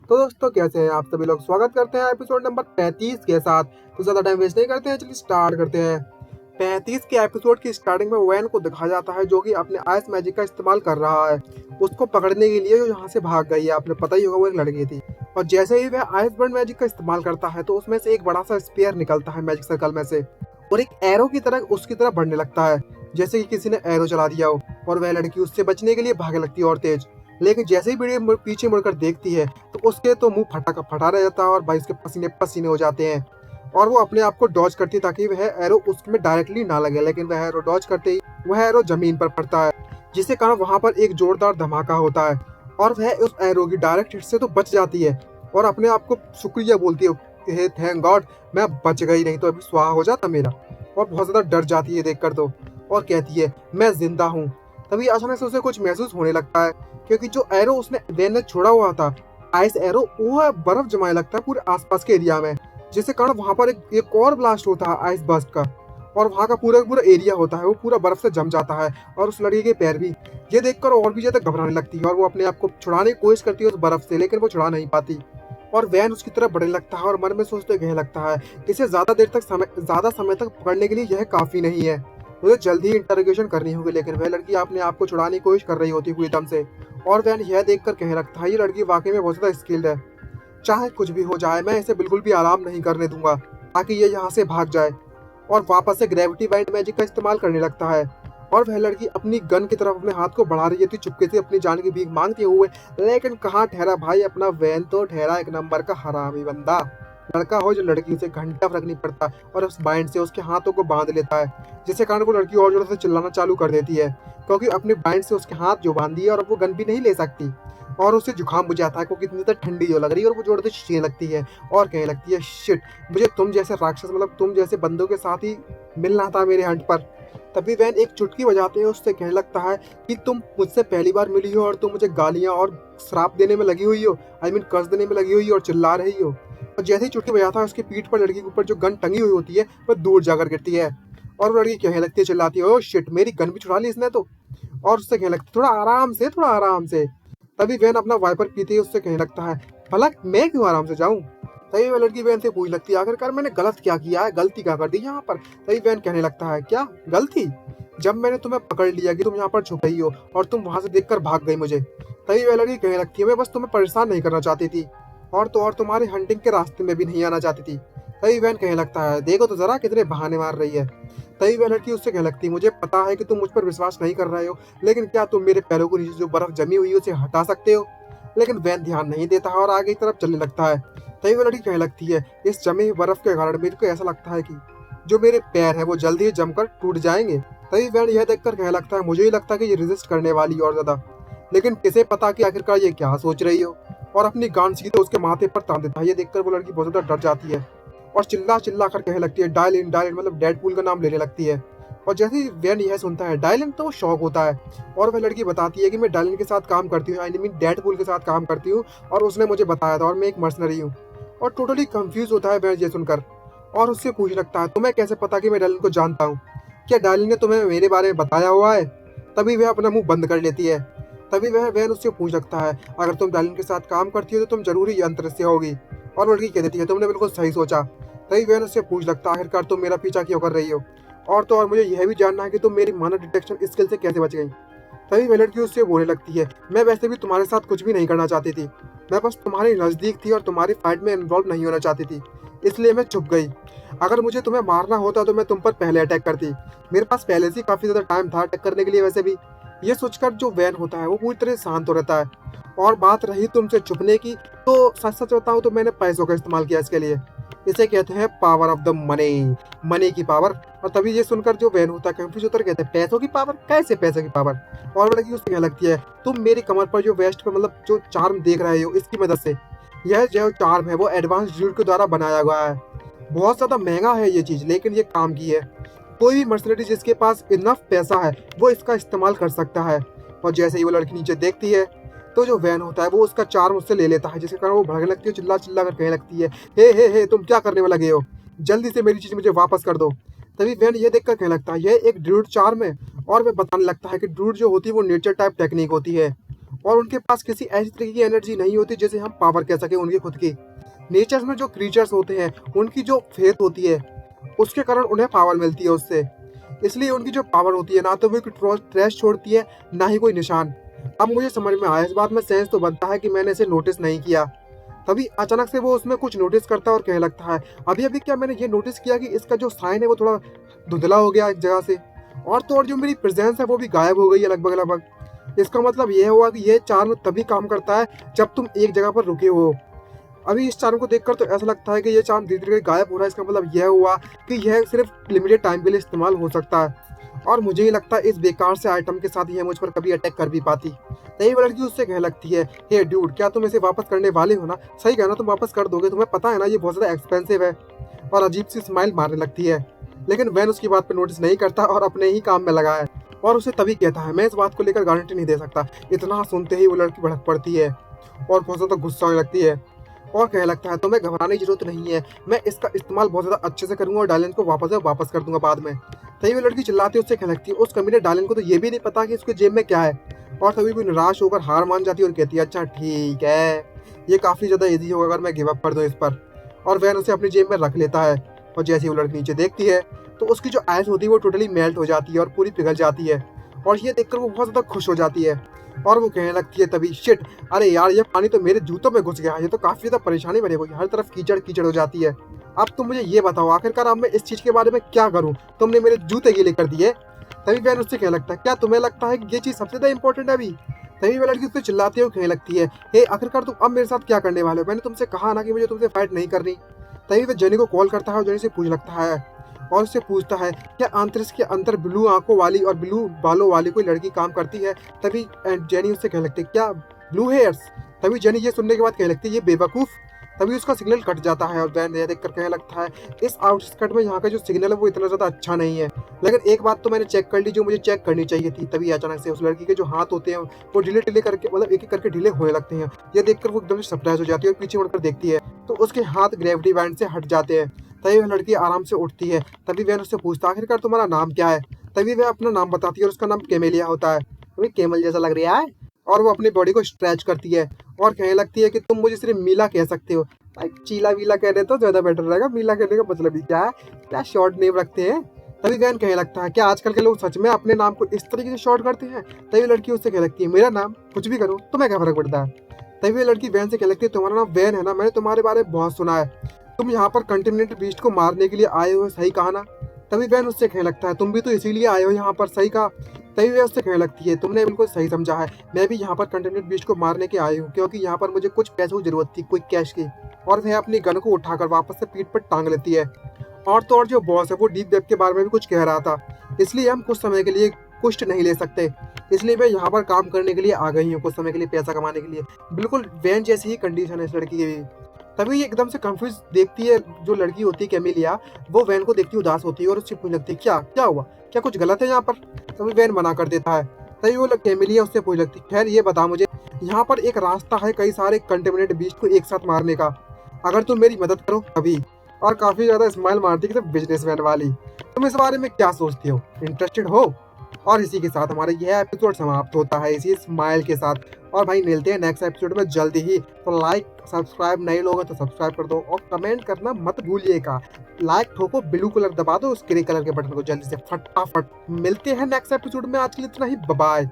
तो दोस्तों कैसे हैं आप सभी लोग। स्वागत करते हैं एपिसोड नंबर 35 के साथ। तो ज़्यादा टाइम वेस्ट नहीं करते हैं, चलिए स्टार्ट करते हैं। 35 के एपिसोड की स्टार्टिंग में वैन को दिखाया जाता है जो कि अपने आइस मैजिक का इस्तेमाल कर रहा है उसको पकड़ने के लिए, जो यहाँ से भाग गई है। आपने पता ही होगा वो एक लड़की थी। और जैसे ही वह आइस बर्न मैजिक का इस्तेमाल करता है तो उसमें से एक बड़ा सा स्पेयर निकलता है मैजिक सर्कल में से, और एक एरो की तरह उसकी तरफ बढ़ने लगता है, जैसे कि किसी ने एरो चला दिया हो। और वह लड़की उससे बचने के लिए भागने लगती है और तेज। लेकिन जैसे ही वीडियो पीछे मुड़कर देखती है तो उसके तो मुंह फटा का फटा रह जाता है और भाई उसके पसीने पसीने हो जाते हैं। और वो अपने आप को डॉज करती है ताकि वह एरो उसमें डायरेक्टली ना लगे, लेकिन वह एरो डॉज करते ही वह एरो जमीन पर पड़ता है, जिसके कारण वहां पर एक जोरदार धमाका होता है। और वह उस एरो की डायरेक्ट हिट से तो बच जाती है और अपने आप को शुक्रिया बोलती है, हे थैंक गॉड मैं बच गई, नहीं तो अभी स्वाहा हो जाता मेरा। और बहुत ज्यादा डर जाती है देखकर तो, और कहती है मैं जिंदा हूँ। तभी अचानक से उसे कुछ महसूस होने लगता है, क्योंकि जो एरो उसने वैन ने छोड़ा हुआ था, आइस एरो, वो बर्फ जमाने लगता है पूरे आसपास के एरिया में, जिसके कारण वहां पर एक और ब्लास्ट होता है आइस बर्स्ट का। और वहां का पूरा पूरा एरिया होता है वो पूरा बर्फ से जम जाता है, और उस लड़की के पैर भी। ये देखकर और भी ज्यादा घबराने लगती है और वो अपने आप को छुड़ाने की कोशिश करती है उस बर्फ से, लेकिन वो छुड़ा नहीं पाती। और वैन उसकी तरफ बढ़ने लगता है और मन में सोचते कहने लगता है, इसे ज्यादा समय तक पकड़ने के लिए यह काफी नहीं है, मुझे जल्दी ही इंटरोगेशन करनी होगी। लेकिन वह लड़की अपने आप को छुड़ाने की कोशिश कर रही होती पूरी दम से। और वैन यह देखकर कहने लगता है, ये लड़की वाकई में बहुत ज्यादा स्किल्ड है, चाहे कुछ भी हो जाए मैं इसे बिल्कुल भी आराम नहीं करने दूंगा ताकि ये यहाँ से भाग जाए। और वापस से ग्रेविटी बाइंड मैजिक का इस्तेमाल करने लगता है। और वह लड़की अपनी गन की तरफ अपने हाथ को बढ़ा रही थी चुपके से अपनी जान की भीख मांगते हुए, लेकिन कहाँ ठहरा भाई अपना वैन, तो ठहरा एक नंबर का हरामी बंदा। लड़का हो जो लड़की, से घंटा फर्क नहीं पड़ता, और उस बाइंड से उसके हाथों को बांध लेता है, जिससे कारण वो लड़की और जोर से चिल्लाना चालू कर देती है, क्योंकि अपनी बाइंड से उसके हाथ जो बांधी है और अब वो गन भी नहीं ले सकती। और उसे जुकाम हो जाता है क्योंकि इतनी तो ठंडी जो लग रही है, और वो जोर से चीखने लगती है और कहने लगती है, शिट, मुझे तुम जैसे राक्षस, मतलब तुम जैसे बंदों के साथ ही मिलना था मेरे हंट पर। तभी वैन एक चुटकी बजाते हैं उससे कहने लगता है कि तुम मुझसे पहली बार मिली हो और तुम मुझे गालियां और श्राप देने में लगी हुई हो, आई मीन कर्ज देने में लगी हुई हो और चिल्ला रही हो। और जैसे ही चुटकी बजाता है उसकी पीठ पर लड़की के ऊपर जो गन टंगी हुई होती है वह दूर जाकर गिरती है। और वो लड़की कहने लगती है, चिल्लाती है, ओ शिट, मेरी गन भी छुड़ा ली इसने तो। और उससे कहने लगती है, थोड़ा आराम से, थोड़ा आराम से। तभी वैन अपना वाइपर पीते ही उससे कहने लगता है, भला मैं क्यों आराम से जाऊं। तभी वह लड़की वैन से पूछ लगती है, आखिरकार मैंने गलत क्या किया है, गलती क्या कर दी यहाँ पर। तभी वैन कहने लगता है, क्या गलती, जब मैंने तुम्हें पकड़ लिया कि तुम यहाँ पर छुप रही हो और तुम वहां से देखकर भाग गई मुझे। तभी वह लड़की कहने लगती है, मैं बस तुम्हें परेशान नहीं करना चाहती थी, और तो और तुम्हारे हंटिंग के रास्ते में भी नहीं आना चाहती थी। तभी वैन कहने लगता है, देखो तो जरा कितने बहाने मार रही है। तभी वह लड़की उससे कहने लगती है, मुझे पता है कि तुम मुझ पर विश्वास नहीं कर रहे हो, लेकिन क्या तुम मेरे पैरों के नीचे जो बर्फ जमी हुई है उसे हटा सकते हो। लेकिन वैन ध्यान नहीं देता है और आगे की तरफ चलने लगता है। तभी वह लड़की कहने लगती है, इस जमी हुई बर्फ के कारण मेरे को ऐसा लगता है कि जो मेरे पैर है वो जल्दी ही जमकर टूट जाएंगे। तभी वैन यह देखकर कहने लगता है, मुझे ही लगता है कि ये रेजिस्ट करने वाली और ज्यादा, लेकिन किसे पता कि आखिरकार ये क्या सोच रही हो। और अपनी गांड सीधे उसके माथे पर तान देता है। ये देखकर वो लड़की बहुत ज्यादा डर जाती है और चिल्ला चिल्ला कर कहने लगती है, डायल इन, मतलब डेडपूल का नाम लेने लगती है। और जैसे ही वैन यह सुनता है डायलिन, तो वो शौक होता है और वह लड़की बताती है कि मैं डायलिन के साथ काम करती हूँ, आई मीन डेडपूल के साथ काम करती हूँ, और उसने मुझे बताया था और मैं एक मर्सनरी हूँ। और टोटली कंफ्यूज होता है वैन ये सुनकर, और उससे पूछ लगता है, तुम्हें कैसे पता कि मैं डायलिन को जानता हूँ, क्या डायलिन ने तुम्हें मेरे बारे में बताया हुआ है। तभी वह अपना मुंह बंद कर लेती है। तभी वह वैन उससे पूछ लगता है, अगर तुम डायलिन के साथ काम करती हो तो तुम जरूरी यंत्र से होगी। और लड़की कह देती है, तुमने बिल्कुल सही सोचा। तभी वैन उससे पूछ लगता है, आखिरकार तुम मेरा पीछा क्यों कर रही हो, और तो और मुझे यह भी जानना है कि तुम मेरी मानव डिटेक्शन स्किल से कैसे बच गई। तभी वह लड़की उससे बोलने लगती है, मैं वैसे भी तुम्हारे साथ कुछ भी नहीं करना चाहती थी, मैं बस तुम्हारे नज़दीक थी और तुम्हारी फाइट में इन्वॉल्व नहीं होना चाहती थी, इसलिए मैं छुप गई। अगर मुझे तुम्हें मारना होता तो मैं तुम पर पहले अटैक करती, मेरे पास पहले से काफ़ी ज़्यादा टाइम था अटैक करने के लिए वैसे भी। ये सोचकर जो वैन होता है वो पूरी तरह शांत हो रहता है। और बात रही तुमसे छुपने की, तो सच सच बताऊँ तो मैंने पैसों का इस्तेमाल किया इसके लिए। इसे कहते हैं power of the money, money की पावर। और तभी ये सुनकर जो वैन होता है कंफ्यूज होकर कहते हैं, पैसों की पावर, कैसे पैसों की पावर। और वो लड़की उससे कहने लगती है, तुम मेरी कमर पर जो वेस्ट पे मतलब जो चार्म देख रहे हो इसकी मदद से, यह जो चार्म है वो एडवांस ड्यूड के द्वारा बनाया गया है, बहुत ज्यादा महंगा है ये चीज, लेकिन ये काम की है। कोई भी मर्सनरी जिसके पास इनफ पैसा है वो इसका इस्तेमाल कर सकता है। और जैसे ही वो लड़की नीचे देखती है तो जो वैन होता है वो उसका चार्म उससे ले लेता है, जिसके कारण वो भड़कने लगती है, चिल्ला चिल्ला कर कहने लगती है, हे तुम क्या करने में लगे हो, जल्दी से मेरी चीज मुझे वापस कर दो। तभी वैन ये देखकर कहने लगता है, यह एक ड्रूड चार्म है। और वह बताने लगता है कि ड्रूड जो होती है वो नेचर टाइप टेक्निक होती है, और उनके पास किसी ऐसी तरीके की एनर्जी नहीं होती जैसे हम पावर कह सके उनकी खुद की। नेचर में जो क्रीचर्स होते हैं उनकी जो फेथ होती है उसके कारण उन्हें पावर मिलती है उससे। इसलिए उनकी जो पावर होती है ना तो वो कोई ट्रेस छोड़ती है ना ही कोई निशान। अब मुझे समझ में आया, इस बात में सेंस तो बनता है कि मैंने इसे नोटिस नहीं किया। तभी अचानक से वो उसमें कुछ नोटिस करता है और कहने लगता है, अभी अभी क्या मैंने ये नोटिस किया कि इसका जो साइन है वो थोड़ा धुंधला हो गया एक जगह से, और तो और जो मेरी प्रेजेंस है वो भी गायब हो गई है लगभग लगभग। इसका मतलब ये हुआ कि ये चार्म तभी काम करता है जब तुम एक जगह पर रुके हो। अभी इस चार्म को देखकर तो ऐसा लगता है कि ये चार्म धीरे धीरे गायब हो रहा है। इसका मतलब यह हुआ कि यह सिर्फ लिमिटेड टाइम के लिए इस्तेमाल हो सकता है, और मुझे ही लगता है इस बेकार से आइटम के साथ यह मुझ पर कभी अटैक कर भी पाती। तभी वो लड़की उससे कहने लगती है, हे ड्यूड, क्या तुम इसे वापस करने वाले हो ना? सही कहना, तुम वापस कर दोगे, तुम्हें पता है ना ये बहुत ज़्यादा एक्सपेंसिव है। और अजीब सी स्माइल मारने लगती है, लेकिन वैन उसकी बात पर नोटिस नहीं करता और अपने ही काम में लगा है। और उसे तभी कहता है, मैं इस बात को लेकर गारंटी नहीं दे सकता। इतना सुनते ही वो लड़की भड़क पड़ती है और बहुत ज़्यादा गुस्सा होने लगती है और कहने लगता है, तुम्हें घबराने की जरूरत नहीं है, मैं इसका इस्तेमाल बहुत ज़्यादा अच्छे से करूंगा और डायलन को वापस कर दूंगा बाद में। तभी वो लड़की चिल्लाती है, उससे कहने लगती है, उस कमीने डायलन को तो ये भी नहीं पता कि उसके जेब में क्या है। और तभी वो निराश होकर हार मान जाती है और कहती है, अच्छा ठीक है, ये काफ़ी ज़्यादा ईजी होगा अगर मैं गिव अप कर दूँ इस पर। और वैन उसे अपनी जेब में रख लेता है। और जैसे ही वो लड़की नीचे देखती है तो उसकी जो आइस होती है वो टोटली मेल्ट हो जाती है और पूरी पिघल जाती है। और ये देखकर वो बहुत ज़्यादा खुश हो जाती है और वो कहने लगती है तभी, शिट, अरे यार ये पानी तो मेरे जूतों में घुस गया है, ये तो काफ़ी ज़्यादा परेशानी बनी हुई, हर तरफ कीचड़ कीचड़ हो जाती है। अब तुम मुझे ये बताओ आखिरकार अब मैं इस चीज़ के बारे में क्या करूँ, तुमने मेरे जूते गीले कर दिए। तभी वैन उससे कहने लगता है, क्या तुम्हें लगता है कि ये चीज़ सबसे ज़्यादा इंपॉर्टेंट है अभी? तभी वह लड़की उससे चिल्लाती है और कहने लगती है, हे आखिरकार तुम अब मेरे साथ क्या करने वाले हो? मैंने तुमसे कहा ना कि मुझे तुमसे फाइट नहीं करनी। तभी वह जेनी को कॉल करता है और जेनी से पूछ लगता है और उससे पूछता है, क्या अंतरिक्ष के अंदर ब्लू आंखों वाली और ब्लू बालों वाली कोई लड़की काम करती है? तभी जेनी उससे कहने लगती है, क्या ब्लू हेयर्स? तभी जेनी ये सुनने के बाद कहने लगती है, ये बेवकूफ़। तभी उसका सिग्नल कट जाता है और वैन यह देखकर कहने लगता है, इस आउटस्कर्ट में यहाँ का जो सिग्नल है वो इतना ज़्यादा अच्छा नहीं है, लेकिन एक बात तो मैंने चेक कर ली जो मुझे चेक करनी चाहिए थी। तभी अचानक से उस लड़की के जो हाथ होते हैं वो ढीले ढीले करके, मतलब एक एक करके ढीले होने लगते हैं। ये देखकर वो एकदम से सरप्राइज हो जाती है और पीछे मुड़कर देखती है तो उसके हाथ ग्रेविटी बैंड से हट जाते हैं। तभी वह लड़की आराम से उठती है। तभी वैन उससे पूछता है, आखिरकार तुम्हारा नाम क्या है? तभी वह अपना नाम बताती है और उसका नाम केमेलिया होता है। तभी केमल जैसा लग रहा है। और वो अपनी बॉडी को स्ट्रेच करती है और कहने लगती है कि तुम मुझे सिर्फ मीला कह सकते हो। चीला वीला कह दे तो ज़्यादा बेटर रहेगा, मीला कहने का मतलब ही क्या है, क्या शॉर्ट नेम रखते हैं। तभी वैन कहने लगता है, क्या आजकल के लोग सच में अपने नाम को इस तरीके से शॉर्ट करते हैं? तभी लड़की उससे कहने लगती है, मेरा नाम कुछ भी करो, तुम्हें क्या फर्क पड़ता है? तभी लड़की वैन से कहने लगती है, तुम्हारा नाम वैन है ना, मैंने तुम्हारे बारे में बहुत सुना है, तुम यहाँ पर कंटिनेंटल बीस्ट को मारने के लिए आए हो, सही कहा ना? तभी वैन उससे कहने लगता है, तुम भी तो इसीलिए आए हो यहाँ पर, सही कहा? तभी वह उससे कहने लगती है, तुमने बिल्कुल सही समझा है, मैं भी यहाँ पर कंटिनेंटल बीस्ट को मारने के आई हूँ क्योंकि यहाँ पर मुझे कुछ पैसों की जरूरत थी, कोई कैश की। और वह अपनी गन को उठाकर वापस से पीठ पर टांग लेती है। और तो और जो बॉस है वो डीप वेब के बारे में भी कुछ कह रहा था, इसलिए हम कुछ समय के लिए कुछ नहीं ले सकते, इसलिए मैं यहाँ पर काम करने के लिए आ गई हूँ, कुछ समय के लिए पैसा कमाने के लिए। बिल्कुल वैन जैसी ही कंडीशन है इस लड़की की भी। तभी ये एकदम से कंफ्यूज देखती है जो लड़की होती है कैमिलिया, वो वैन को देखती उदास होती है और उससे पूछने लगती है, क्या क्या हुआ, क्या कुछ गलत है यहाँ पर? तभी वैन मना कर देता है। तभी वो कैमिलिया उससे पूछ लगती है, खैर ये बता मुझे, यहाँ पर एक रास्ता है कई सारे कंटेमिनेटेड बीस्ट को एक साथ मारने का, अगर तुम मेरी मदद करो तभी। और काफ़ी ज़्यादा स्माइल मारती है बिजनेसमैन वाली। तुम इस बारे में क्या सोचती हो, इंटरेस्टेड हो? और इसी के साथ हमारा यह एपिसोड समाप्त होता है इसी स्माइल के साथ। और भाई मिलते हैं नेक्स्ट एपिसोड में जल्दी ही। तो लाइक सब्सक्राइब नहीं लोगे तो सब्सक्राइब कर दो और कमेंट करना मत भूलिएगा। लाइक ठोको, ब्लू कलर दबा दो उस ग्रे कलर के बटन को जल्दी से फटाफट। मिलते हैं नेक्स्ट एपिसोड में, आज के लिए इतना ही, बाय।